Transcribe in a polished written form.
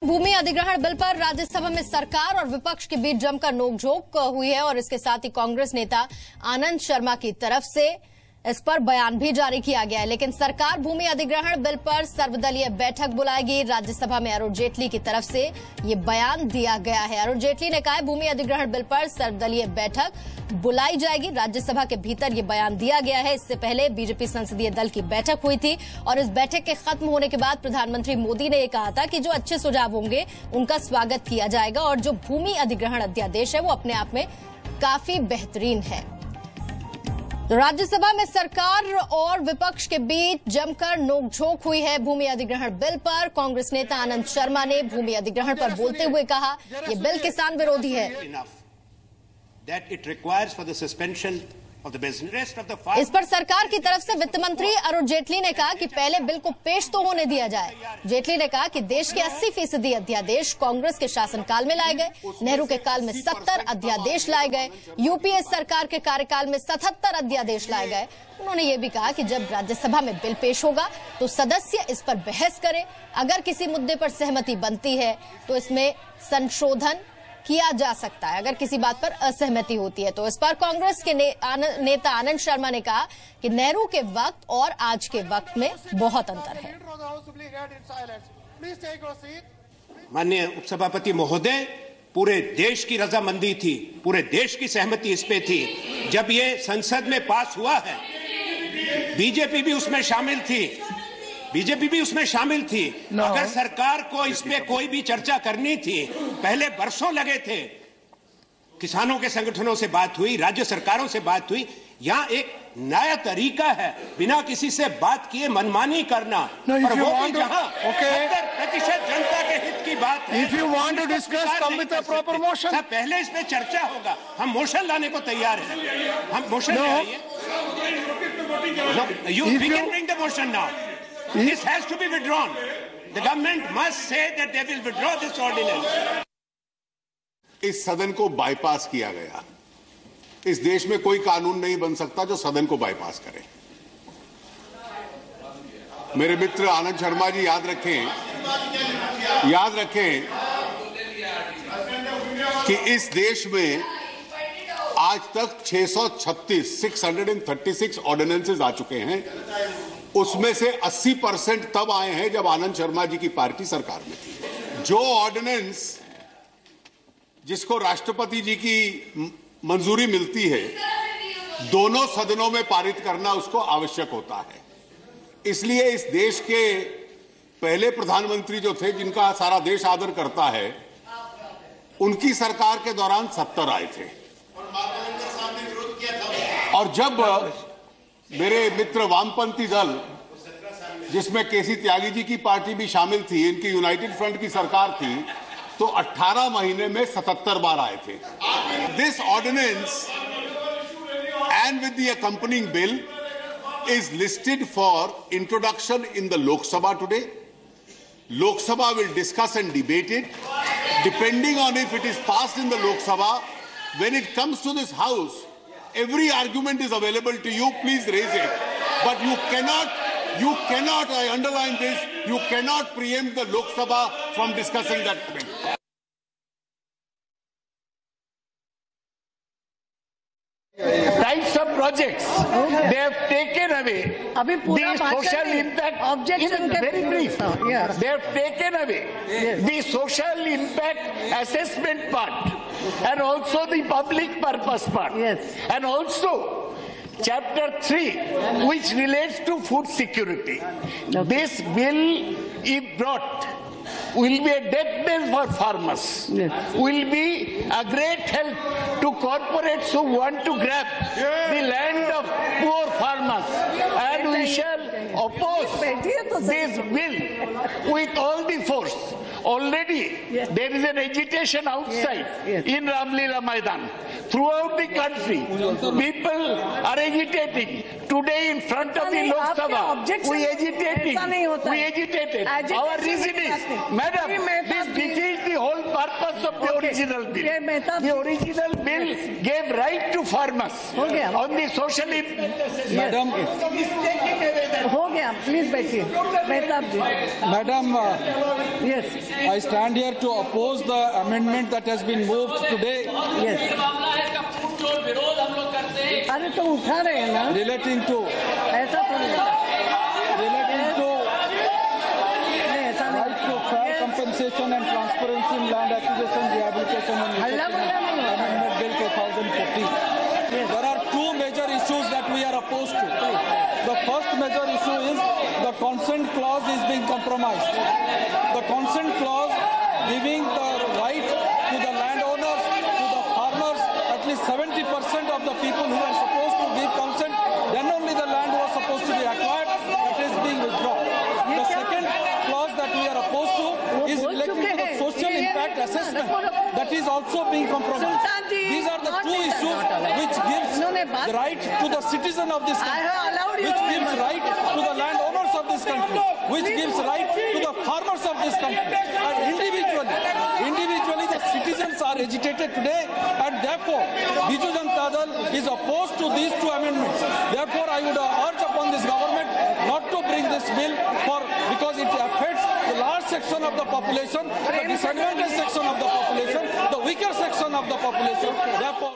भूमि अधिग्रहण बिल पर राज्यसभा में सरकार और विपक्ष के बीच जमकर नोकझोंक हुई है और इसके साथ ही कांग्रेस नेता आनंद शर्मा की तरफ से इस पर बयान भी जारी किया गया है। लेकिन सरकार भूमि अधिग्रहण बिल पर सर्वदलीय बैठक बुलाएगी। राज्यसभा में अरुण जेटली की तरफ से ये बयान दिया गया है। अरुण जेटली ने कहा है भूमि अधिग्रहण बिल पर सर्वदलीय बैठक बुलाई जाएगी। राज्यसभा के भीतर ये बयान दिया गया है। इससे पहले बीजेपी संसदीय दल की बैठक हुई थी और इस बैठक के खत्म होने के बाद प्रधानमंत्री मोदी ने यह कहा था कि जो अच्छे सुझाव होंगे उनका स्वागत किया जाएगा और जो भूमि अधिग्रहण अध्यादेश है वो अपने आप में काफी बेहतरीन है। तो राज्यसभा में सरकार और विपक्ष के बीच जमकर नोकझोंक हुई है भूमि अधिग्रहण बिल पर। कांग्रेस नेता आनंद शर्मा ने भूमि अधिग्रहण पर बोलते हुए कहा ये बिल किसान विरोधी है। इस पर सरकार की तरफ से वित्त मंत्री अरुण जेटली ने कहा कि पहले बिल को पेश तो होने दिया जाए। जेटली ने कहा कि देश के 80% अध्यादेश कांग्रेस के शासनकाल में लाए गए। नेहरू के काल में 70 अध्यादेश लाए गए। यूपीए सरकार के कार्यकाल में 77 अध्यादेश लाए गए। उन्होंने ये भी कहा कि जब राज्यसभा में बिल पेश होगा तो सदस्य इस पर बहस करें। अगर किसी मुद्दे पर सहमति बनती है तो इसमें संशोधन किया जा सकता है अगर किसी बात पर असहमति होती है। तो इस पर कांग्रेस के नेता आनंद शर्मा ने कहा कि नेहरू के वक्त और आज के वक्त में बहुत अंतर है। माननीय उपसभापति महोदय, पूरे देश की रजामंदी थी, पूरे देश की सहमति इस पे थी। जब ये संसद में पास हुआ है, बीजेपी भी उसमें शामिल थी। अगर सरकार को इस पे कोई भी चर्चा करनी थी, पहले बरसों लगे थे। किसानों के संगठनों से बात हुई, राज्य सरकारों से बात हुई। यहाँ एक नया तरीका है बिना किसी से बात किए मनमानी करना, और वो भी जहाँ 70% जनता के हित की बात है। If you want to discuss, come with a proper motion. पहले इस पे चर्चा होगा। हम मोशन लाने को तैयार हैं। हम मोशन ले आइए। We can bring the motion now. This has to be withdrawn. The government must say that they will withdraw this ordinance. इस सदन को बाईपास किया गया। इस देश में कोई कानून नहीं बन सकता जो सदन को बाईपास करे। मेरे मित्र आनंद शर्मा जी याद रखें कि इस देश में आज तक 636 ऑर्डिनेंसेस आ चुके हैं। उसमें से 80% तब आए हैं जब आनंद शर्मा जी की पार्टी सरकार में थी। जो ऑर्डिनेंस जिसको राष्ट्रपति जी की मंजूरी मिलती है, दोनों सदनों में पारित करना उसको आवश्यक होता है। इसलिए इस देश के पहले प्रधानमंत्री जो थे, जिनका सारा देश आदर करता है, उनकी सरकार के दौरान 70 आए थे। और जब मेरे मित्र वामपंथी दल, जिसमें केसी त्यागी जी की पार्टी भी शामिल थी, इनकी यूनाइटेड फ्रंट की सरकार थी, तो 18 महीने में 77 बार आए थे। This ordinance and with the accompanying bill is listed for introduction in the Lok Sabha today. Lok Sabha will discuss and debate it. Depending on if it is passed in the Lok Sabha, when it comes to this house, every argument is available to you. Please raise it. But you cannot, I underline this, you cannot preempt the Lok Sabha from discussing that bill. Types of projects, they have taken away the social impact. Very brief. They have taken away the social impact assessment part and also the public purpose part. And also Chapter 3, which relates to food security. This bill, if brought, will be a deathbed for farmers. Will be a great help to corporates who want to grab the land of poor farmers. And we shall oppose this bill with all the force. Already there is an agitation outside in Ramlila Maidan. Throughout the country, people are agitating. Today in front of the Lok Sabha, we agitated. Our reason is, Madam, this defeats the whole purpose of the original bill. The original bill gave right to farmers on the social impact. Madam, हो गया, please बैठिए। Madam Yes. I stand here to oppose the amendment that has been moved today. Yes. अरे तो उठा रहे हैं ना relating to right to fair compensation and transparency in land acquisition, rehabilitation and amendment bill 2014. There are two major issues that we are opposed to. The first major issue is the consent clause is being compromised. The consent clause giving the right to the landowners, to the farmers, at least 70% of the people who are supposed to give consent, then only the land was supposed to be acquired, that is being withdrawn. The second clause that we are opposed to is related to the social impact assessment, that is also being compromised. These are the two issues which gives the right to the citizen of this country, which gives right to the landowners of this country, which gives right to the farmers of this country. And individually the citizens are agitated today, and therefore Biju Janata Dal is opposed to these two amendments. Therefore I would urge upon this government not to bring this bill because it affects the large section of the population, the disadvantaged section of the population, the weaker section of the population. Therefore